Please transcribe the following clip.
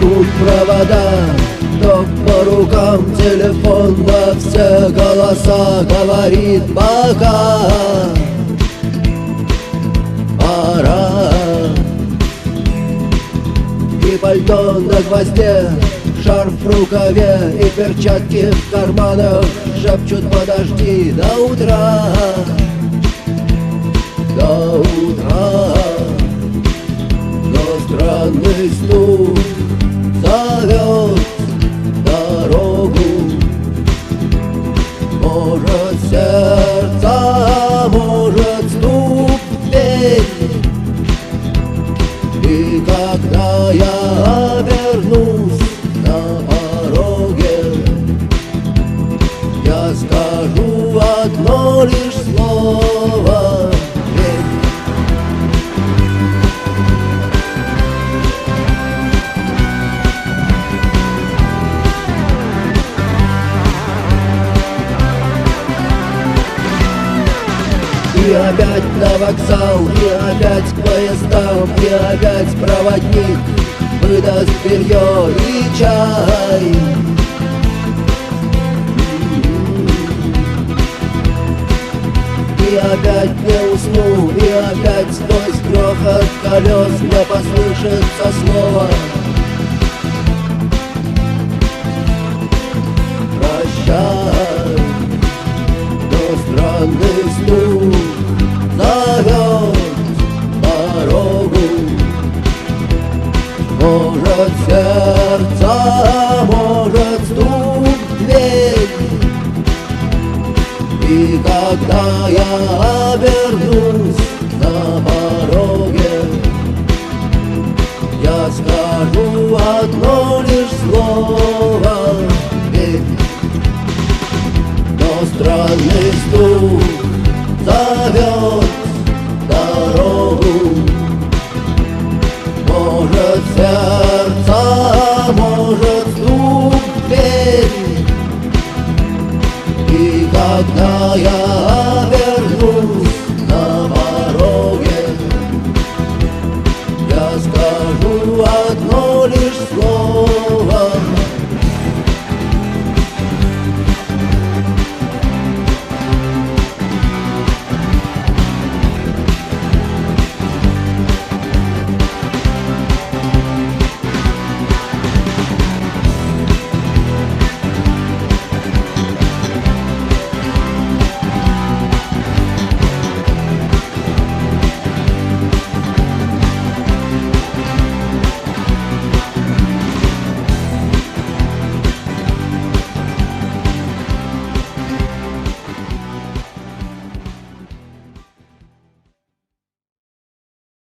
Вокруг провода, ток по рукам, телефон во все голоса говорит пока. Пора. И пальто на гвозде, шарф в рукаве и перчатки в карманах шепчут: подожди до утра, до утра. Но странный стук зовет дорогу. Может сердце, может стук в дверь. И когда я обернусь на пороге, я скажу одно лишь слово: верь. И опять на вокзал, и опять к поездам, и опять проводник выдаст белье и чай. И опять не усну, и опять сквозь грохот колес мне послышится слово: прощай. Но странный стук зовет дорогу. Может сердце, может стук в дверь. И когда я обернусь на пороге, я скажу одно лишь слово: верь. Но странный стук